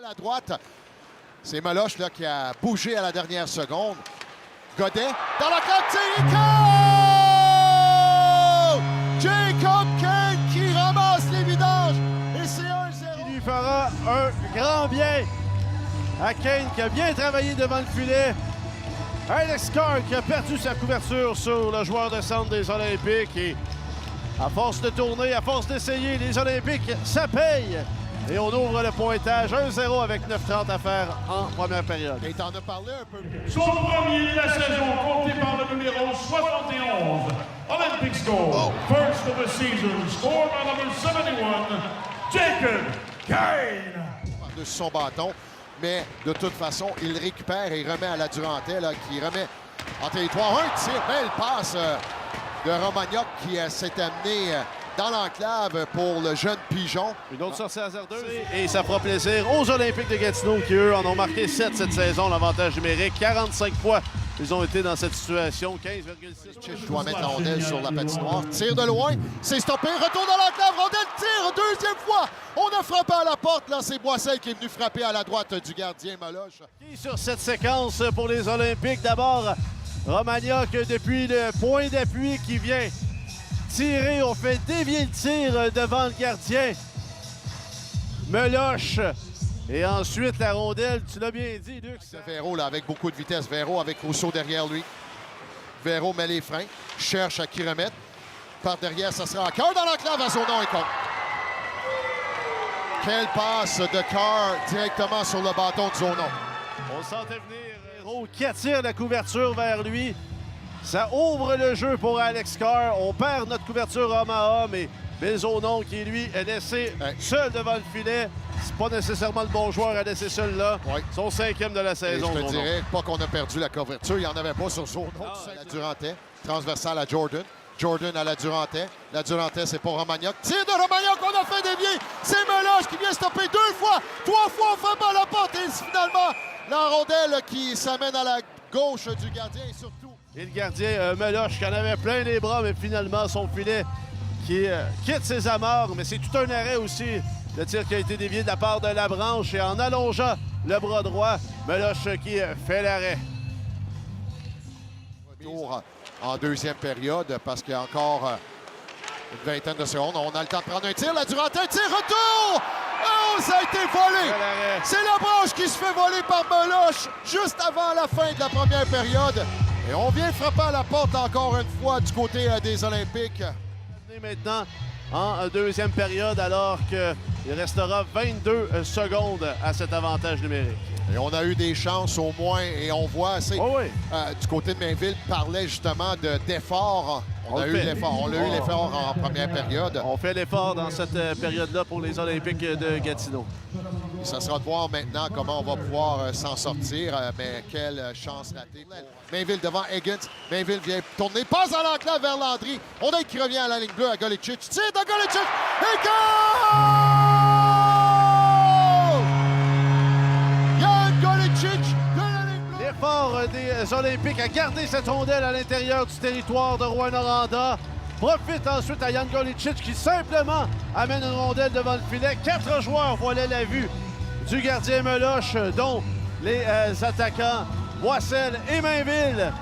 À la droite, c'est Meloche là, qui a bougé à la dernière seconde. Godet dans la cloque, Jacob Kane qui ramasse les vidanges et c'est 1-0. Il lui fera un grand bien à Kane qui a bien travaillé devant le filet. Alex Carr qui a perdu sa couverture sur le joueur de centre des Olympiques et à force de tourner, à force d'essayer, les Olympiques, ça paye. Et on ouvre le pointage 1-0 avec 9:30 à faire en première période. Et t'en as parlé un peu. Son premier de la saison, compté par le numéro 71. Olympic score. First of the season, scored by number 71, Jacob Kane. Par-dessus son bâton, mais de toute façon, il récupère et remet à la Durantais, là, qui remet en territoire. Un tir, belle passe de Romagnoc qui s'est amené dans l'enclave pour le jeune Pigeon. Une autre sortie hasardeuse. Et ça fera plaisir aux Olympiques de Gatineau qui, eux, en ont marqué 7 cette saison. L'avantage numérique, 45 fois. Ils ont été dans cette situation, 15,6. Je dois mettre la rondelle sur la patinoire. Tire de loin, c'est stoppé. Retour dans l'enclave, rondelle, tire, deuxième fois. On a frappé à la porte, là, c'est Boissel qui est venu frapper à la droite du gardien Meloche. Sur cette séquence pour les Olympiques, d'abord, Romagnoc, depuis le point d'appui qui vient tirer, on fait dévier le tir devant le gardien. Meloche. Et ensuite, la rondelle, tu l'as bien dit, Luc. Véro, là, avec beaucoup de vitesse. Véro avec Rousseau derrière lui. Véro met les freins, cherche à qui remettre. Par derrière, ça sera encore dans l'enclave à son nom et compte. Quelle passe de Carr directement sur le bâton de Zonon. On sentait venir Véro qui attire la couverture vers lui. Ça ouvre le jeu pour Alex Carr. On perd notre couverture homme à homme et Zonon qui, lui, est laissé seul devant le filet. C'est pas nécessairement le bon joueur à laisser seul là. Oui. Son 5e de la saison. Et je te dirais pas qu'on a perdu la couverture. Il n'y en avait pas sur Zonon. La Durantais, transversale à Jordan. Jordan à la Durantais. La Durantais, c'est pour Romagnoc. Tir de Romagnoc, on a fait dévier. C'est Meloche qui vient stopper 2 fois. 3 fois, on frappe à la porte. Et finalement, la rondelle qui s'amène à la gauche du gardien et surtout. Et le gardien Meloche qui en avait plein les bras, mais finalement son filet qui quitte ses amarres. Mais c'est tout un arrêt aussi. Le tir qui a été dévié de la part de Labranche et en allongeant le bras droit, Meloche qui fait l'arrêt. Retour en deuxième période parce qu'il y a encore une vingtaine de secondes. On a le temps de prendre un tir. La Durantais, tir, retour! Oh, ça a été volé! C'est Labranche qui se fait voler par Meloche juste avant la fin de la première période. Et on vient frapper à la porte encore une fois du côté des Olympiques. Maintenant en deuxième période alors qu'il restera 22 secondes à cet avantage numérique. Et on a eu des chances au moins et on voit assez du côté de Mainville parlait justement d'effort. On a eu l'effort en première période. On fait l'effort dans cette période-là pour les Olympiques de Gatineau. Et ça sera de voir maintenant comment on va pouvoir s'en sortir, mais quelle chance ratée. Mainville devant Higgins. Mainville vient tourner, passe à l'enclave vers Landry. On a qui revient à la ligne bleue à Golicic. Tire de Golicic et goal! Yann Golicic de la ligne bleue. L'effort des Olympiques a gardé cette rondelle à l'intérieur du territoire de Rouyn-Noranda. Profite ensuite à Yann Golicic qui simplement amène une rondelle devant le filet. 4 joueurs voilaient la vue du gardien Meloche, dont les attaquants Boissel et Mainville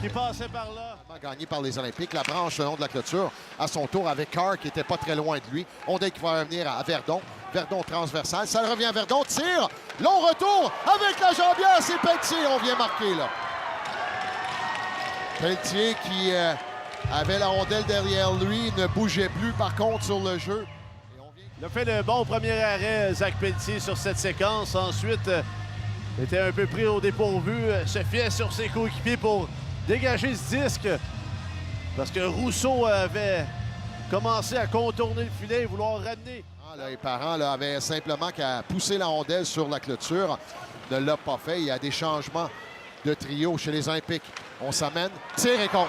qui passaient par là. Gagné par les Olympiques. La branche le long de la clôture à son tour avec Carr qui n'était pas très loin de lui. On dit qu'il va revenir à Verdon. Verdon transversal. Ça revient à Verdon. Tire. Long retour avec la jambière. C'est Pelletier. On vient marquer là. Pelletier qui avait la rondelle derrière lui. Ne bougeait plus par contre sur le jeu. Il a fait le bon premier arrêt, Zach Pelletier, sur cette séquence. Ensuite, était un peu pris au dépourvu. Se fiait sur ses coéquipiers pour dégager ce disque. Parce que Rousseau avait commencé à contourner le filet et vouloir ramener. Les parents là, avaient simplement qu'à pousser la rondelle sur la clôture. Ne l'a pas fait. Il y a des changements de trio chez les Olympiques. On s'amène. Tir et compte.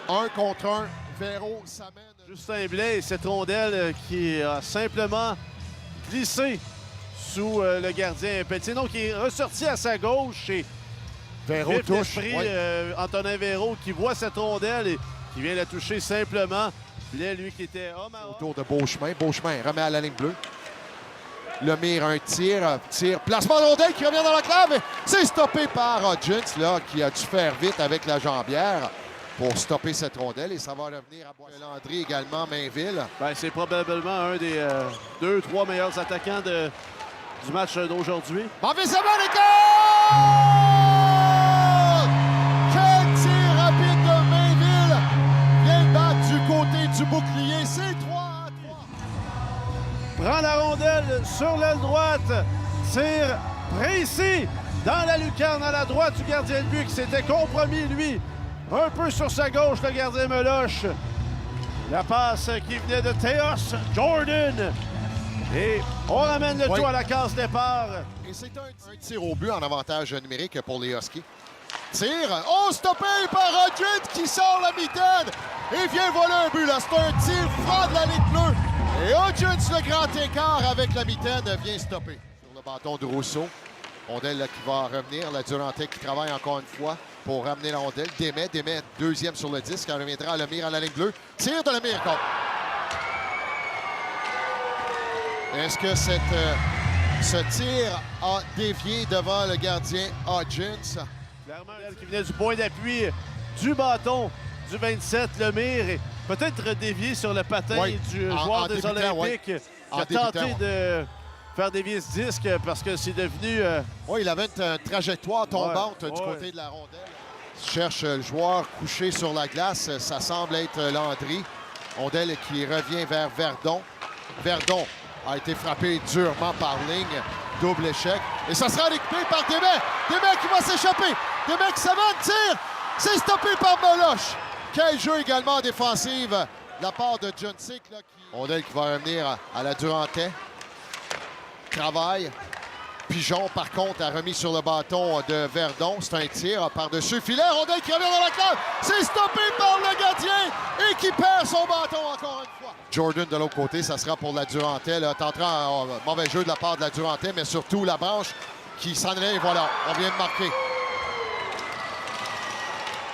1 contre 1. Véro s'amène. Justin Blais, cette rondelle qui a simplement glissé sous le gardien Pelletier. Donc, il est ressorti à sa gauche et Véro touche. Antonin Véro qui voit cette rondelle et qui vient la toucher simplement. Filet, lui qui était homme à homme. Autour de Beauchemin. Beauchemin remet à la ligne bleue. Lemire, un tir. Placement de rondelle qui revient dans la clave. C'est stoppé par Hodgins, là, qui a dû faire vite avec la jambière pour stopper cette rondelle. Et ça va revenir à Bois-Landry également, Mainville. Ben, c'est probablement un des 2-3 meilleurs attaquants du match d'aujourd'hui. Mauvais sabot, les gars! Quel tir rapide de Mainville! Vient battre du côté du bouclier. C'est 3-3. Prend la rondelle sur l'aile droite. Tir précis dans la lucarne à la droite du gardien de but qui s'était compromis, lui. Un peu sur sa gauche, le gardien Meloche. La passe qui venait de Théos Jordan. Et on ramène le tout à la case départ. Et c'est un tir au but en avantage numérique pour les Huskies. Tir. Oh, stoppé par Hodgins qui sort la mitaine et vient voler un but. Là, c'est un tir franc de la ligne bleue. Et Hodgins, le grand écart avec la mitaine, vient stopper. Sur le bâton de Rousseau. Rondelle là, qui va revenir. La Durantais qui travaille encore une fois pour ramener la rondelle. Desmet, deuxième sur le disque. Elle reviendra à Lemire à la ligne bleue. Tir de Lemire contre. Est-ce que ce tir a dévié devant le gardien Hodgins? Clairement, elle qui venait du point d'appui du bâton du 27, Lemire, et peut-être dévié sur le patin du joueur des Olympiques qui a tenté de faire dévier ce disque parce que c'est devenu... Oui, il avait une trajectoire tombante du côté de la rondelle. Il cherche le joueur couché sur la glace. Ça semble être Landry. Rondelle qui revient vers Verdon. Verdon a été frappé durement par ligne. Double échec. Et ça sera récupéré par Desmet. Desmet qui va s'échapper. Desmet qui s'amène, tire. C'est stoppé par Meloche. Quel jeu également en défensive de la part de John Sick. Rondelle qui va revenir à la Durantais. Travail. Pigeon, par contre, a remis sur le bâton de Verdon. C'est un tir par-dessus le filet. Rondelle qui revient dans la clave. C'est stoppé par le gardien et qui perd son bâton encore une fois. Jordan de l'autre côté, ça sera pour la Durantais. Tentant un mauvais jeu de la part de la Durantais, mais surtout la branche qui s'en allait. Et voilà, on vient de marquer.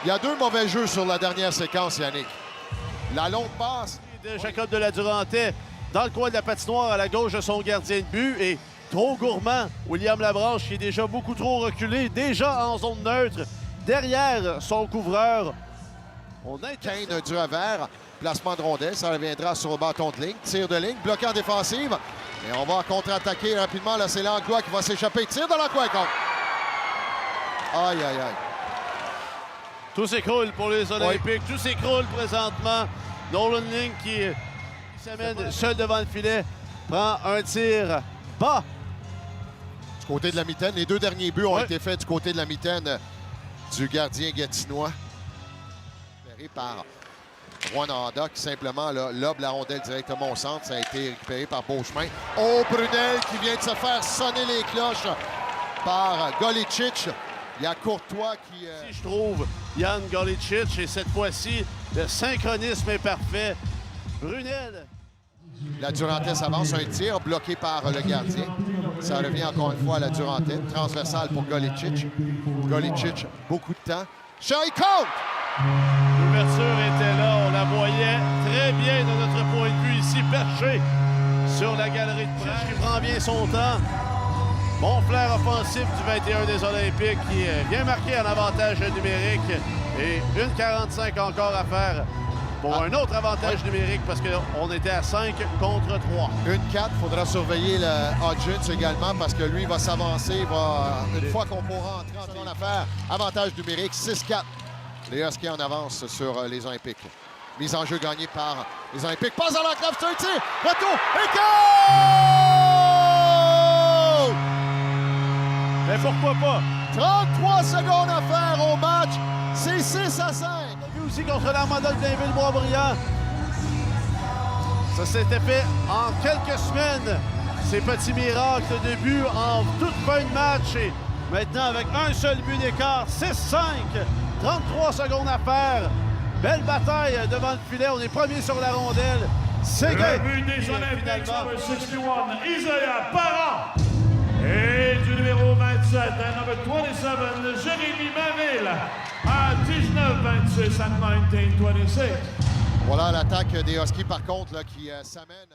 Il y a deux mauvais jeux sur la dernière séquence, Yannick. La longue passe. De Jacob de la Durantais dans le coin de la patinoire à la gauche de son gardien de but. Et trop gourmand, William Labranche qui est déjà beaucoup trop reculé, déjà en zone neutre, derrière son couvreur. On a Kane du revers, placement de rondelle, ça reviendra sur le bâton de ligne, tir de ligne, bloqué en défensive. Et on va contre-attaquer rapidement, là c'est Langlois qui va s'échapper, tir dans la coin contre. Aïe, aïe, aïe. Tout s'écroule pour les Olympiques, tout s'écroule présentement. Nolan Ling qui s'amène seul devant le filet, prend un tir bas. Du côté de la mitaine, les deux derniers buts ont été faits du côté de la mitaine du gardien gatinois. Récupéré par Rwanda qui simplement lobe la rondelle directement au centre. Ça a été récupéré par Beauchemin. Oh, Brunel qui vient de se faire sonner les cloches par Golicic. Il y a Courtois qui... Je trouve Jan Golicic et cette fois-ci, le synchronisme est parfait. Brunel. La Durantais s'avance, un tir bloqué par le gardien. Ça revient encore une fois à la Durantais. Transversale pour Golicic. Golicic, beaucoup de temps. Sherry compte! L'ouverture était là, on la voyait très bien de notre point de vue ici, perché sur la galerie de presse. Il prend bien son temps. Bon flair offensif du 21 des Olympiques qui vient marquer en avantage numérique. Et 1,45 encore à faire pour un autre avantage numérique parce qu'on était à 5 contre 3. 1-4, il faudra surveiller le Hodgins également parce que lui va s'avancer. Une fois qu'on pourra entrer en son affaire, avantage numérique 6-4. Les Huskies en avance sur les Olympiques. Mise en jeu gagnée par les Olympiques. Passe dans la clave, c'est un tir. Retour et goal! Mais pourquoi pas? 33 secondes à faire au match. C'est 6-5. On a vu aussi contre l'Armada de Blainville-Boisbriand. Ça s'était fait en quelques semaines. Ces petits miracles de but en toute fin de match. Et maintenant, avec un seul but d'écart, 6-5. 33 secondes à faire. Belle bataille devant le filet. On est premier sur la rondelle. C'est le but des Olympiques, number 61, Isaiah Parent. Et du numéro 27, number 27, Jérémy Mainville, à 19-26 and 19-26. Voilà l'attaque des Huskies, par contre, là, qui s'amène.